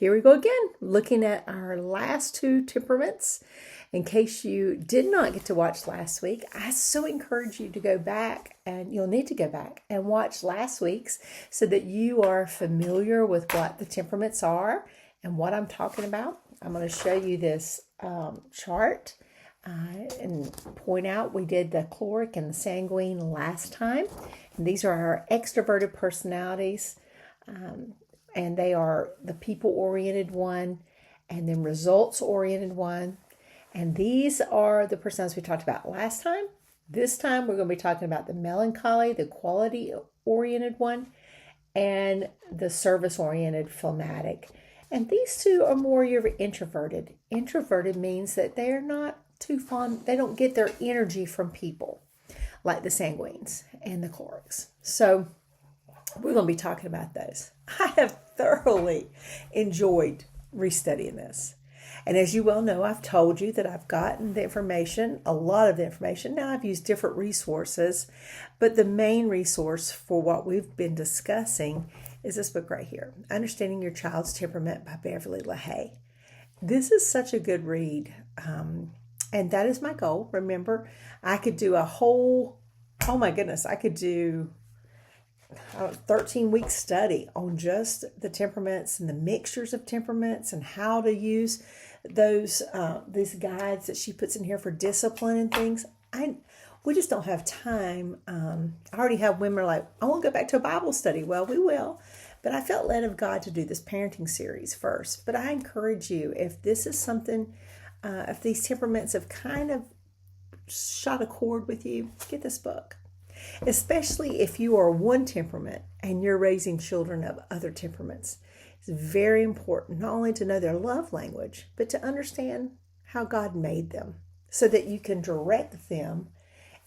here we go again, looking at our last two temperaments. In case you did not get to watch last week, I so encourage you to go back, and you'll need to go back and watch last week's so that you are familiar with what the temperaments are and what I'm talking about. I'm going to show you this chart and point out we did the choleric and the sanguine last time. And these are our extroverted personalities, and they are the people-oriented one and then results-oriented one. And these are the personalities we talked about last time. This time we're going to be talking about the melancholy, the quality-oriented one, and the service-oriented phlegmatic. And these two are more your introverted. Introverted means that they are not too fond, they don't get their energy from people like the sanguines and the cholerics. So we're going to be talking about those. I have thoroughly enjoyed restudying this. And as you well know, I've told you that I've gotten the information, a lot of the information. Now I've used different resources, but the main resource for what we've been discussing is this book right here, Understanding Your Child's Temperament by Beverly LaHaye. This is such a good read. And that is my goal. Remember, I could do a whole, I could do a 13-week study on just the temperaments and the mixtures of temperaments and how to use these guides that she puts in here for discipline and things. We just don't have time. I already have women like, I want to go back to a Bible study. Well, we will. But I felt led of God to do this parenting series first. But I encourage you, if this is something, if these temperaments have kind of shot a chord with you, get this book. Especially if you are one temperament and you're raising children of other temperaments. It's very important not only to know their love language, but to understand how God made them so that you can direct them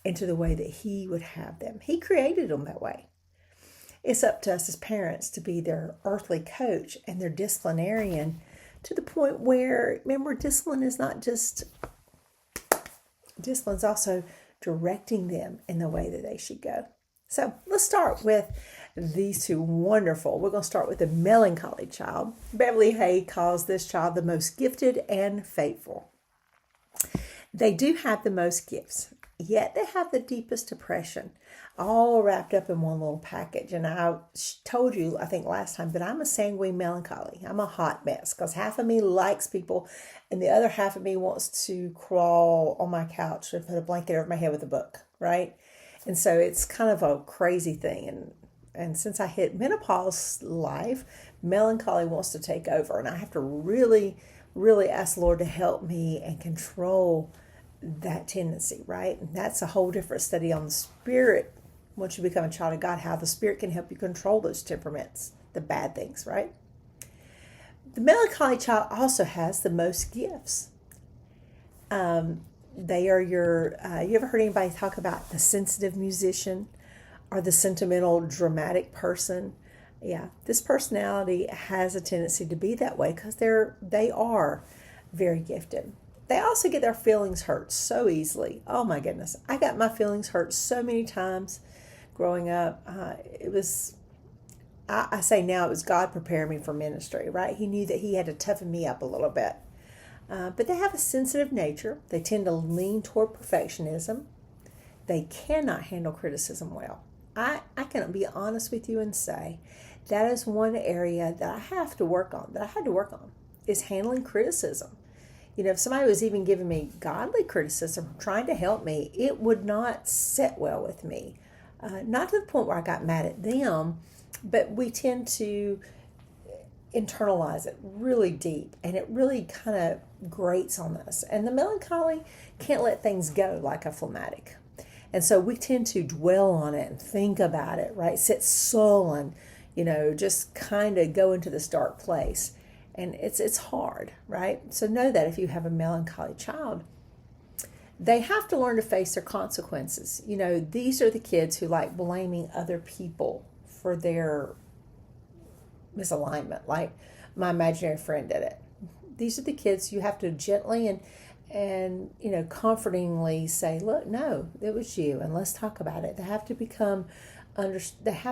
into the way that He would have them. He created them that way. It's up to us as parents to be their earthly coach and their disciplinarian to the point where, remember, discipline's also directing them in the way that they should go. So let's start with these two wonderful. We're going to start with the melancholy child. Beverly LaHaye calls this child the most gifted and faithful. They do have the most gifts, yet they have the deepest depression, all wrapped up in one little package. And I told you, I think last time, that I'm a sanguine melancholy. I'm a hot mess because half of me likes people and the other half of me wants to crawl on my couch and put a blanket over my head with a book, right? And so it's kind of a crazy thing. And since I hit menopause life, melancholy wants to take over. And I have to really, really ask the Lord to help me and control that tendency, right? And that's a whole different study on the spirit. Once you become a child of God, how the Spirit can help you control those temperaments, the bad things, right? The melancholy child also has the most gifts. They are you ever heard anybody talk about the sensitive musician or the sentimental, dramatic person? Yeah, this personality has a tendency to be that way because they are very gifted. They also get their feelings hurt so easily. Oh my goodness. I got my feelings hurt so many times growing up. I say now it was God preparing me for ministry, right? He knew that He had to toughen me up a little bit. But they have a sensitive nature. They tend to lean toward perfectionism. They cannot handle criticism well. I can be honest with you and say that is one area that I have to work on, that I had to work on, is handling criticism. You know, if somebody was even giving me godly criticism, trying to help me, it would not sit well with me. Not to the point where I got mad at them, but we tend to internalize it really deep, and it really kind of grates on us. And the melancholy can't let things go like a phlegmatic. And so we tend to dwell on it and think about it, right? Sit sullen, just kind of go into this dark place. And it's hard, right? So know that if you have a melancholy child, they have to learn to face their consequences. These are the kids who like blaming other people for their misalignment, like my imaginary friend did it. These are the kids you have to gently and comfortingly say, look, no, it was you, and let's talk about it. They have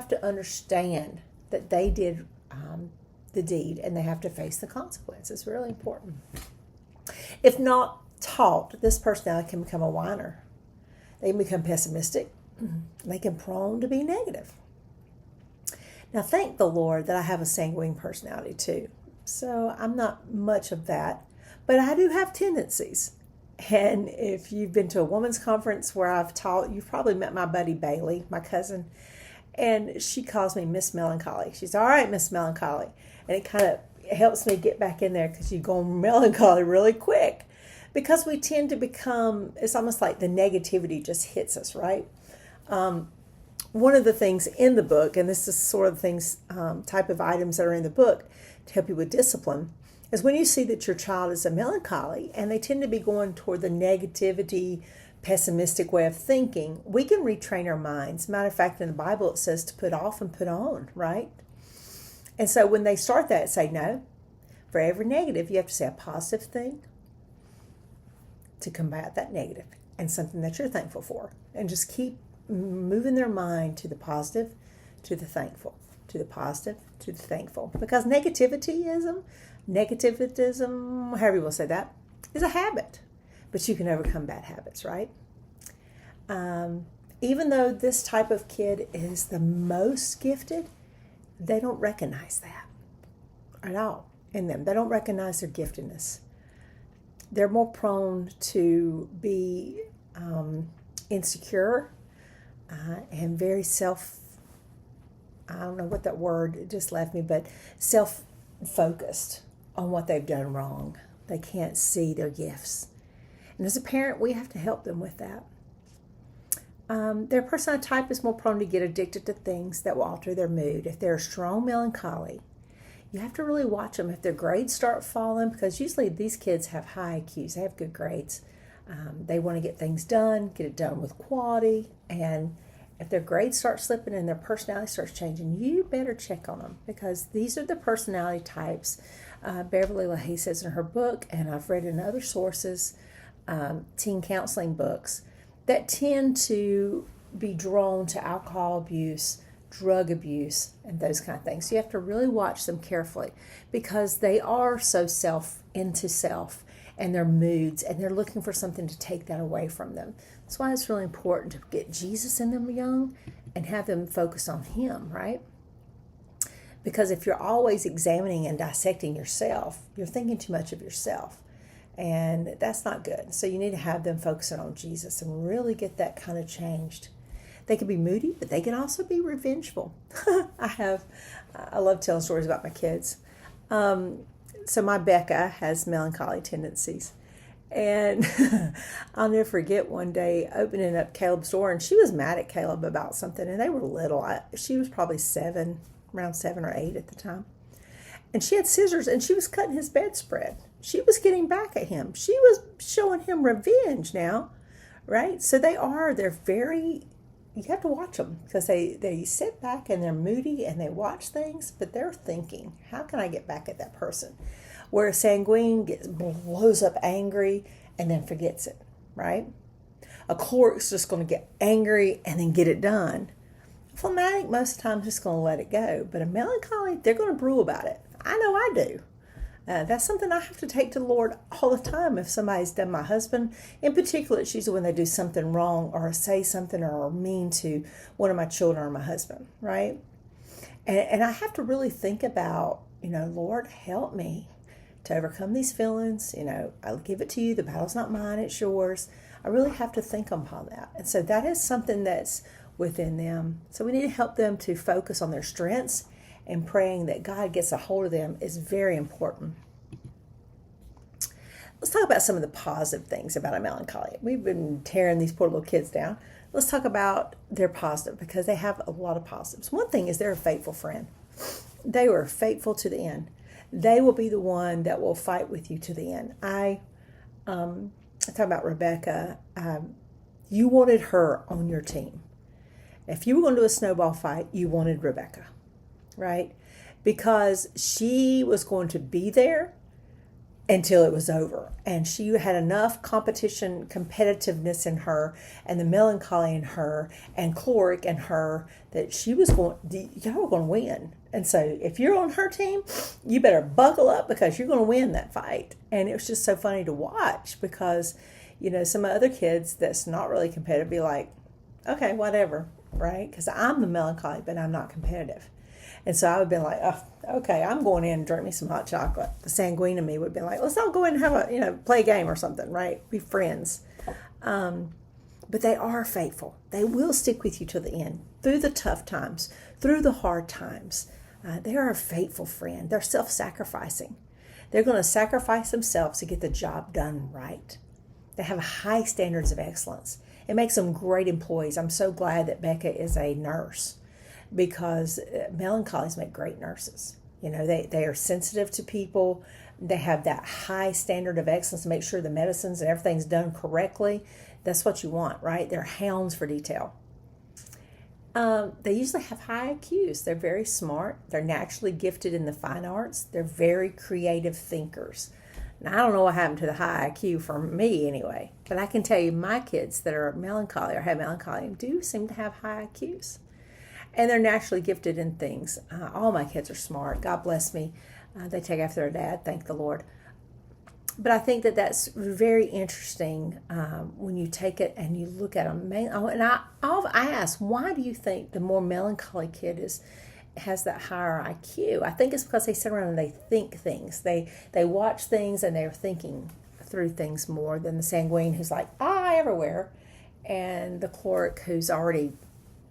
to understand that they did the deed, and they have to face the consequences. It's really important. If not taught, this personality can become a whiner. They can become pessimistic. They can prone to be negative. Now, thank the Lord that I have a sanguine personality too. So I'm not much of that, but I do have tendencies. And if you've been to a women's conference where I've taught, you've probably met my buddy Bailey, my cousin, and she calls me Miss Melancholy. She's all right, Miss Melancholy. And it kind of helps me get back in there because you go melancholy really quick because we tend to become, it's almost like the negativity just hits us, right? One of the things in the book, and this is sort of the things, type of items that are in the book to help you with discipline, is when you see that your child is a melancholy and they tend to be going toward the negativity, pessimistic way of thinking, we can retrain our minds. Matter of fact, in the Bible it says to put off and put on, right? And so when they start that, say no. For every negative, you have to say a positive thing to combat that negative and something that you're thankful for. And just keep moving their mind to the positive, to the thankful, to the positive, to the thankful. Because negativism, however you will say that, is a habit. But you can overcome bad habits, right? Even though this type of kid is the most gifted, they don't recognize that at all in them. They don't recognize their giftedness. They're more prone to be insecure and very I don't know what that word just left me, but self-focused on what they've done wrong. They can't see their gifts. And as a parent, we have to help them with that. Their personality type is more prone to get addicted to things that will alter their mood. If they're a strong melancholy, you have to really watch them. If their grades start falling, because usually these kids have high IQs, they have good grades. They want to get things done, get it done with quality, and if their grades start slipping and their personality starts changing, you better check on them, because these are the personality types Beverly LaHaye says in her book, and I've read in other sources, teen counseling books, that tend to be drawn to alcohol abuse, drug abuse, and those kind of things. So you have to really watch them carefully, because they are so into self and their moods, and they're looking for something to take that away from them. That's why it's really important to get Jesus in them young and have them focus on Him, right? Because if you're always examining and dissecting yourself, you're thinking too much of yourself, and that's not good. So you need to have them focusing on Jesus and really get that kind of changed. They can be moody, but they can also be revengeful. I love telling stories about my kids. So my Becca has melancholy tendencies. And I'll never forget one day opening up Caleb's door, and she was mad at Caleb about something, and they were little. She was probably around 7 or 8 at the time. And she had scissors, and she was cutting his bedspread. She was getting back at him. She was showing him revenge now, right? So they're very, you have to watch them, because they sit back and they're moody and they watch things, but they're thinking, how can I get back at that person? Whereas sanguine blows up angry and then forgets it, right? A cleric's just going to get angry and then get it done. A phlegmatic most of the time is just going to let it go. But a melancholy, they're going to brew about it. I know I do. That's something I have to take to the Lord all the time. If somebody's done, my husband in particular, it's usually when they do something wrong or say something or are mean to one of my children or my husband, right? And I have to really think about, Lord, help me to overcome these feelings. I'll give it to you. The battle's not mine, it's yours. I really have to think upon that. And so that is something that's within them. So we need to help them to focus on their strengths, and praying that God gets a hold of them is very important. Let's talk about some of the positive things about a melancholy. We've been tearing these poor little kids down. Let's talk about their positive, because they have a lot of positives. One thing is they're a faithful friend. They were faithful to the end. They will be the one that will fight with you to the end. I talk about Rebecca. You wanted her on your team. If you were going to do a snowball fight, you wanted Rebecca, right? Because she was going to be there until it was over. And she had enough competitiveness in her, and the melancholy in her, and chloric in her, that she was going, y'all were going to win. And so if you're on her team, you better buckle up because you're going to win that fight. And it was just so funny to watch because, some other kids that's not really competitive be like, okay, whatever, right? Because I'm the melancholy, but I'm not competitive. And so I would be like, oh, okay, I'm going in and drink me some hot chocolate. The sanguine in me would be like, let's all go in and have play a game or something, right? Be friends. But they are faithful. They will stick with you to the end, through the tough times, through the hard times. They are a faithful friend. They're self-sacrificing. They're going to sacrifice themselves to get the job done right. They have high standards of excellence. It makes them great employees. I'm so glad that Becca is a nurse because melancholies make great nurses. They are sensitive to people. They have that high standard of excellence to make sure the medicines and everything's done correctly. That's what you want, right? They're hounds for detail. They usually have high IQs. They're very smart. They're naturally gifted in the fine arts. They're very creative thinkers. Now, I don't know what happened to the high IQ for me anyway, but I can tell you my kids that are melancholy or have melancholy do seem to have high IQs. And they're naturally gifted in things. All my kids are smart. God bless me. They take after their dad. Thank the Lord. But I think that that's very interesting when you take it and you look at them. And I ask, why do you think the more melancholy kid has that higher IQ? I think it's because they sit around and they think things. They watch things and they're thinking through things more than the sanguine who's like, everywhere. And the chloric who's already,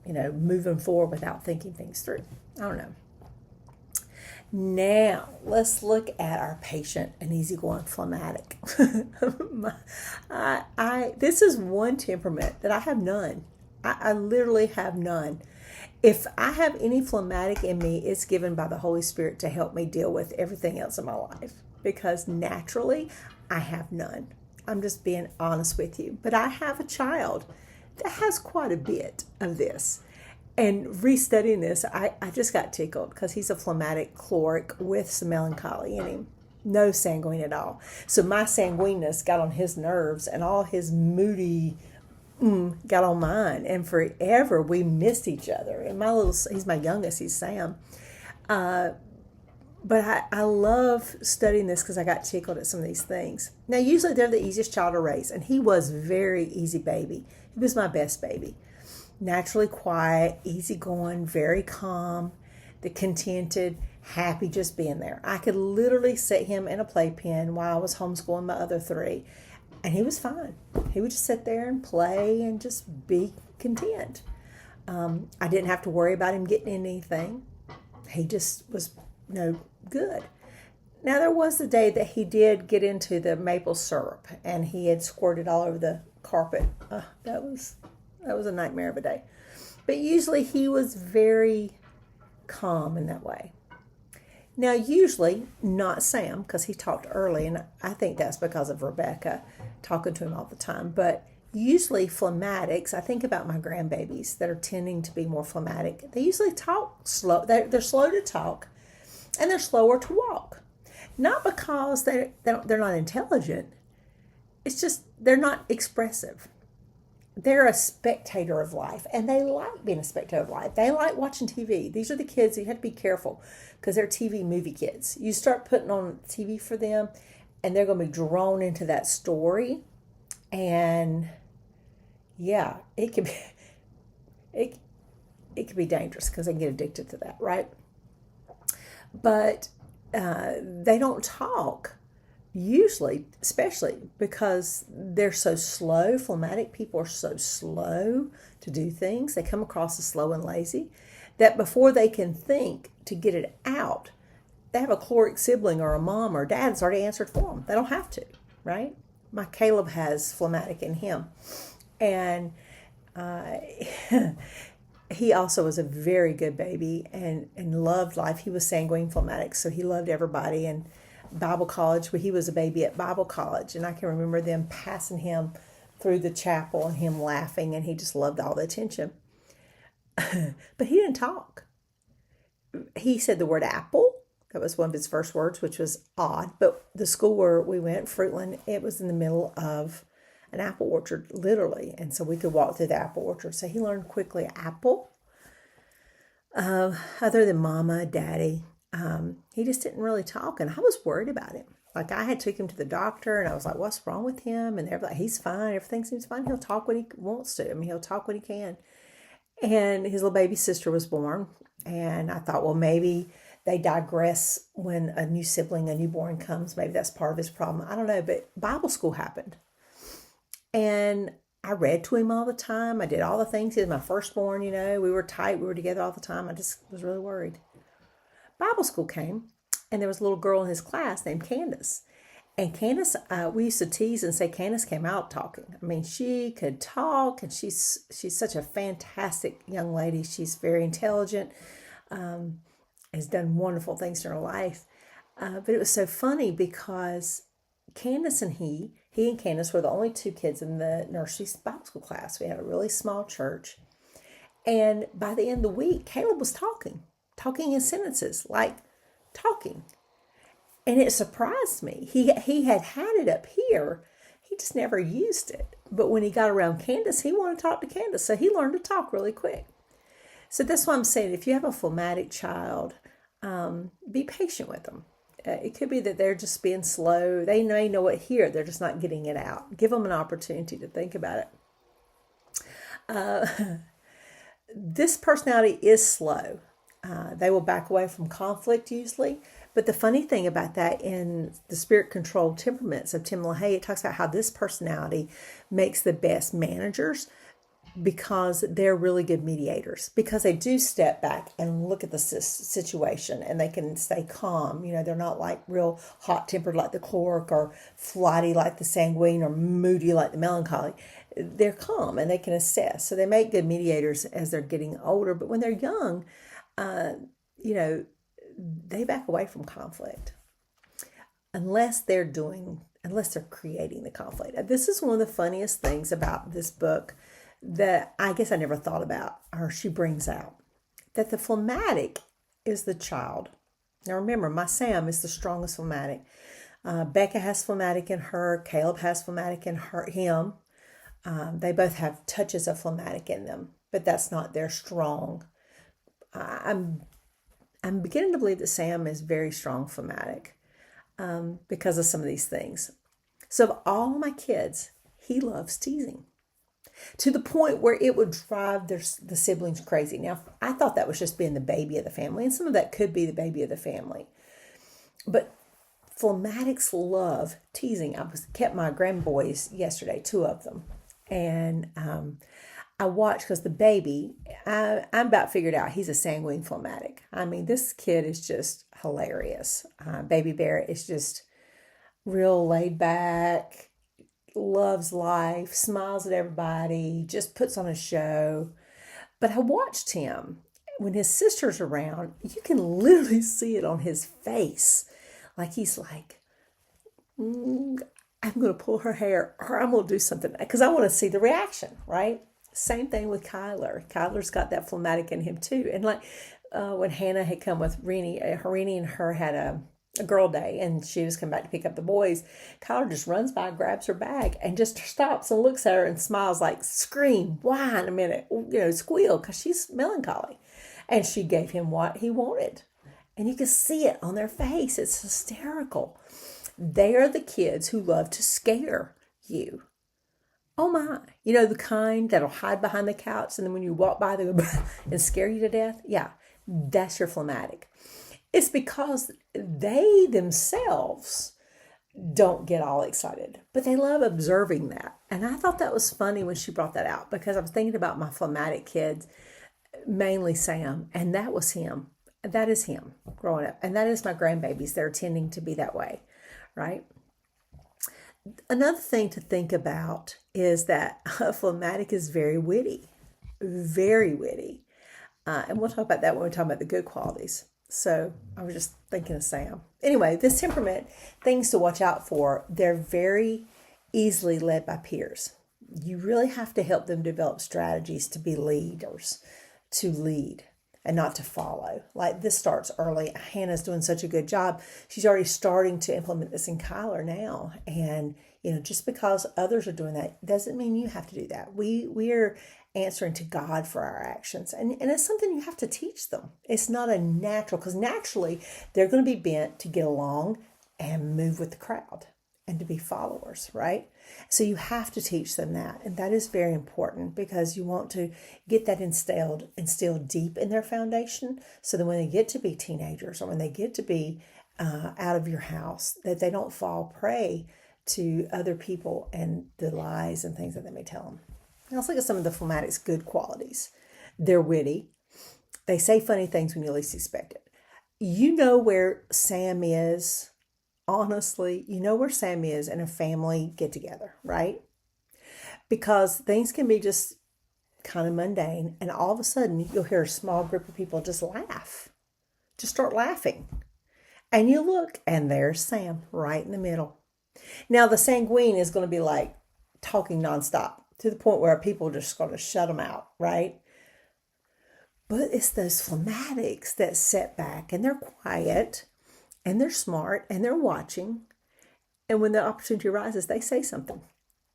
moving forward without thinking things through. I don't know. Now, let's look at our patient and easygoing phlegmatic. This is one temperament that I have none. I literally have none. If I have any phlegmatic in me, it's given by the Holy Spirit to help me deal with everything else in my life. Because naturally, I have none. I'm just being honest with you. But I have a child that has quite a bit of this. And restudying this, I just got tickled because he's a phlegmatic chloric with some melancholy in him. No sanguine at all. So my sanguineness got on his nerves and all his moody got on mine. And forever we missed each other. And he's my youngest, he's Sam. But I love studying this because I got tickled at some of these things. Now, usually they're the easiest child to raise. And he was very easy baby. He was my best baby. Naturally quiet, easygoing, very calm, the contented, happy just being there. I could literally set him in a playpen while I was homeschooling my other three, and he was fine. He would just sit there and play and just be content. I didn't have to worry about him getting anything. He just was good. Now, there was the day that he did get into the maple syrup, and he had squirted all over the carpet. That was a nightmare of a day. But usually he was very calm in that way. Now, usually not Sam, because he talked early, and I think that's because of Rebecca talking to him all the time. But usually phlegmatics, I think about my grandbabies that are tending to be more phlegmatic. They usually talk slow. They're slow to talk, and they're slower to walk. Not because they're not intelligent. It's just they're not expressive. They're a spectator of life, and they like being a spectator of life. They like watching TV. These are the kids, you have to be careful because they're TV movie kids. You start putting on TV for them, and they're going to be drawn into that story. And yeah, it could be dangerous because they can get addicted to that, right? But they don't talk. Usually, especially because they're so slow, phlegmatic people are so slow to do things. They come across as slow and lazy that before they can think to get it out, they have a chloric sibling or a mom or dad that's already answered for them. They don't have to, right? My Caleb has phlegmatic in him. And he also was a very good baby and loved life. He was sanguine phlegmatic, so he loved everybody. And Bible college, he was a baby at Bible college, and I can remember them passing him through the chapel and him laughing, and he just loved all the attention. But he didn't talk. He said the word apple, That was one of his first words, which was odd. But the school where we went, Fruitland, it was in the middle of an apple orchard, literally. And so we could walk through the apple orchard. So he learned quickly apple. Other than mama, daddy, he just didn't really talk. And I was worried about him. Like I had took him to the doctor and I was like, what's wrong with him? And they're like, he's fine. Everything seems fine. He'll talk when he wants to. I mean, he'll talk when he can. And his little baby sister was born. And I thought, well, maybe they digress when a new sibling, a newborn comes. Maybe that's part of his problem. I don't know. But Bible school happened. And I read to him all the time. I did all the things. He was my firstborn, we were tight. We were together all the time. I just was really worried. Bible school came, and there was a little girl in his class named Candace. And Candace, we used to tease and say Candace came out talking. I mean, she could talk, and she's such a fantastic young lady. She's very intelligent, has done wonderful things in her life. But it was so funny because Candace and he and Candace were the only two kids in the nursery Bible school class. We had a really small church. And by the end of the week, Caleb was talking in sentences, like talking. And it surprised me. He had it up here. He just never used it. But when he got around Candace, he wanted to talk to Candace. So he learned to talk really quick. So that's why I'm saying if you have a phlegmatic child, be patient with them. It could be that they're just being slow. They may know it here. They're just not getting it out. Give them an opportunity to think about it. This personality is slow. They will back away from conflict usually. But the funny thing about that in the spirit-controlled temperaments of Tim LaHaye, it talks about how this personality makes the best managers because they're really good mediators, because they do step back and look at the situation and they can stay calm. They're not like real hot-tempered like the choleric or flighty like the sanguine or moody like the melancholy. They're calm and they can assess. So they make good mediators as they're getting older. But when they're young, they back away from conflict unless they're creating the conflict. This is one of the funniest things about this book that I guess I never thought about, or she brings out, that the phlegmatic is the child. Now remember, my Sam is the strongest phlegmatic. Becca has phlegmatic in her. Caleb has phlegmatic in him. They both have touches of phlegmatic in them, but that's not their strong. I'm beginning to believe that Sam is very strong phlegmatic because of some of these things. So of all my kids, he loves teasing to the point where it would drive the siblings crazy. Now, I thought that was just being the baby of the family, and some of that could be the baby of the family. But phlegmatics love teasing. I kept my grandboys yesterday, 2 of them, and I watched because the baby, I'm about figured out he's a sanguine phlegmatic. I mean, this kid is just hilarious. Baby Bear is just real laid back, loves life, smiles at everybody, just puts on a show. But I watched him when his sister's around. You can literally see it on his face. Like he's like, I'm going to pull her hair or I'm going to do something because I want to see the reaction, right? Same thing with Kyler. Kyler's got that phlegmatic in him too. And like when Hannah had come with Rennie and her had a girl day and she was coming back to pick up the boys, Kyler just runs by, grabs her bag and just stops and looks at her and smiles like, scream, whine a minute, squeal, because she's melancholy. And she gave him what he wanted. And you can see it on their face. It's hysterical. They are the kids who love to scare you. Oh my. The kind that'll hide behind the couch and then when you walk by, they go and scare you to death. Yeah, that's your phlegmatic. It's because they themselves don't get all excited, but they love observing that. And I thought that was funny when she brought that out because I was thinking about my phlegmatic kids, mainly Sam, and that was him. That is him growing up. And that is my grandbabies. They're tending to be that way, right? Another thing to think about is that a phlegmatic is very witty, very witty. And we'll talk about that when we talk about the good qualities. So I was just thinking of Sam. Anyway, this temperament, things to watch out for, they're very easily led by peers. You really have to help them develop strategies to be leaders, to lead. and not to follow. Like this starts early. Hannah's doing such a good job. She's already starting to implement this in Kyler now. And, just because others are doing that doesn't mean you have to do that. We're answering to God for our actions. And it's something you have to teach them. It's not a natural, because naturally they're going to be bent to get along and move with the crowd and to be followers, right? So you have to teach them that. And that is very important, because you want to get that instilled deep in their foundation, so that when they get to be teenagers, or when they get to be out of your house, that they don't fall prey to other people and the lies and things that they may tell them. Now, let's look at some of the phlegmatic's good qualities. They're witty. They say funny things when you least expect it. You know where Sam is. Honestly, you know where Sam is in a family get together, right? Because things can be just kind of mundane, and all of a sudden you'll hear a small group of people just laugh, just start laughing. And you look, and there's Sam right in the middle. Now, the sanguine is going to be like talking nonstop to the point where people are just going to shut them out, right? But it's those phlegmatics that sit back, and they're quiet, and they're smart, and they're watching. And when the opportunity arises, they say something.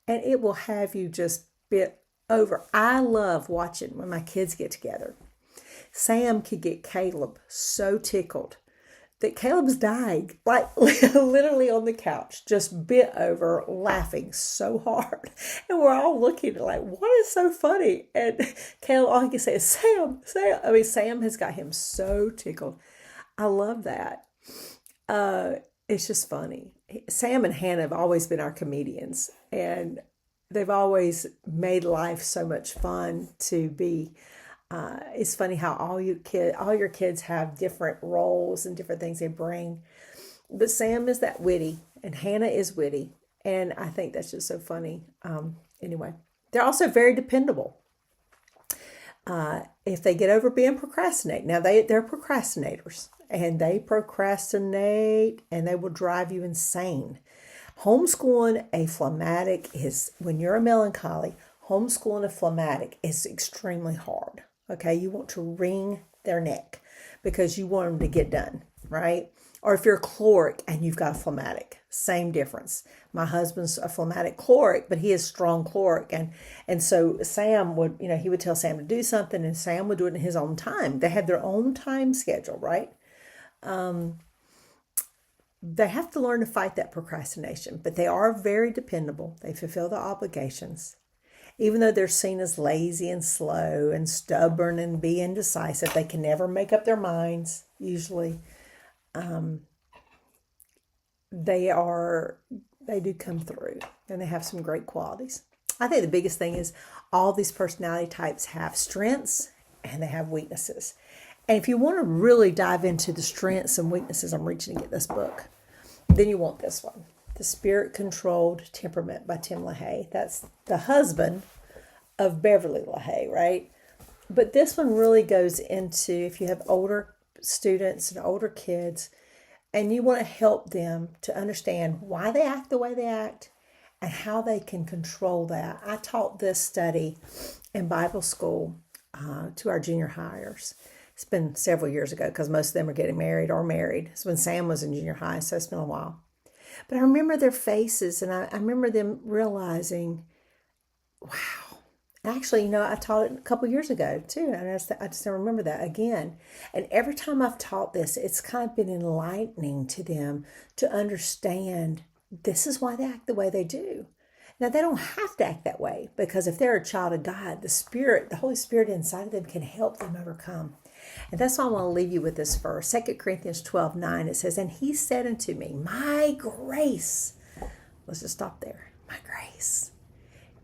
And it will have you just bit over. I love watching when my kids get together. Sam could get Caleb so tickled that Caleb's dying, like literally on the couch, just bit over, laughing so hard. And we're all looking like, what is so funny? And Caleb, all he can say is, Sam, Sam. I mean, Sam has got him so tickled. I love that. It's just funny. Sam and Hannah have always been our comedians, and they've always made life so much fun to be. It's funny how all your kids have different roles and different things they bring. But Sam is that witty, and Hannah is witty, and I think that's just so funny. Anyway, they're also very dependable. If they get over being procrastinate, now they're procrastinators, and they procrastinate, and they will drive you insane. Homeschooling a phlegmatic is, when you're a melancholy, homeschooling a phlegmatic is extremely hard. Okay, you want to wring their neck because you want them to get done, right? Or if you're a chloric and you've got a phlegmatic, same difference. My husband's a phlegmatic chloric, but he is strong chloric. And so Sam would, he would tell Sam to do something, and Sam would do it in his own time. They have their own time schedule, right? They have to learn to fight that procrastination, but they are very dependable. They fulfill their obligations. Even though they're seen as lazy and slow and stubborn and be indecisive, they can never make up their minds, usually. They do come through, and they have some great qualities. I think the biggest thing is all these personality types have strengths and they have weaknesses. And if you want to really dive into the strengths and weaknesses, I'm reaching to get this book, then you want this one. The Spirit-Controlled Temperament by Tim LaHaye. That's the husband of Beverly LaHaye, right? But this one really goes into, if you have older students and older kids, and you want to help them to understand why they act the way they act and how they can control that. I taught this study in Bible school to our junior hires. It's been several years ago because most of them are getting married or married. It's when Sam was in junior high, so it's been a while. But I remember their faces, and I remember them realizing, wow. Actually, I taught it a couple years ago too, and I just remember that again. And every time I've taught this, it's kind of been enlightening to them to understand this is why they act the way they do. Now, they don't have to act that way, because if they're a child of God, the Holy Spirit inside of them can help them overcome. And that's why I want to leave you with this verse. 2 Corinthians 12:9, it says, and he said unto me, my grace, let's just stop there. My grace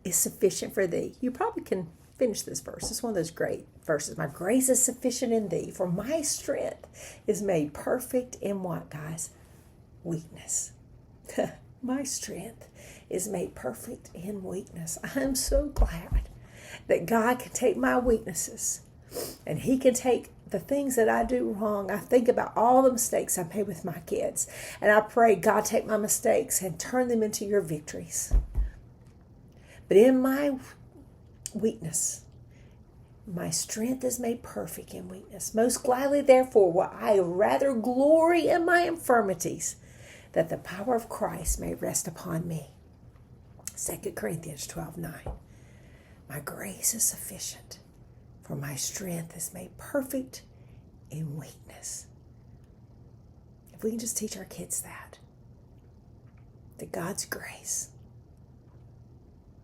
is sufficient for thee. You probably can finish this verse. It's one of those great verses. My grace is sufficient in thee, for my strength is made perfect in what, guys? Weakness. My strength is made perfect in weakness. I'm so glad that God can take my weaknesses, and he can take the things that I do wrong. I think about all the mistakes I made with my kids, and I pray, God, take my mistakes and turn them into your victories. But in my weakness, My strength is made perfect in weakness. Most gladly, therefore, will I rather glory in my infirmities, that the power of Christ may rest upon me. 2 Corinthians 12:9. My grace is sufficient, for my strength is made perfect in weakness. If we can just teach our kids that God's grace,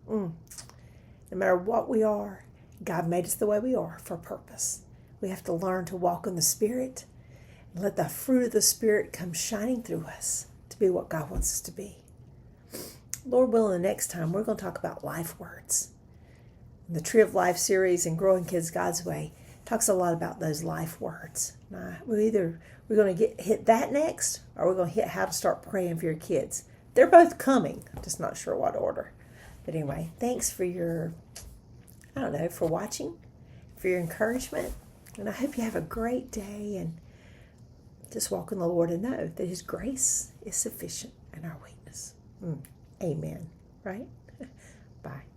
no matter what we are, God made us the way we are for a purpose. We have to learn to walk in the Spirit and let the fruit of the Spirit come shining through us to be what God wants us to be. Lord willing, the next time we're going to talk about life words. The Tree of Life series and Growing Kids God's Way talks a lot about those life words. Now, we're going to hit that next, or we're going to hit how to start praying for your kids. They're both coming. I'm just not sure what order. But anyway, thanks for for watching, for your encouragement. And I hope you have a great day and just walk in the Lord and know that His grace is sufficient in our weakness. Amen. Right? Bye.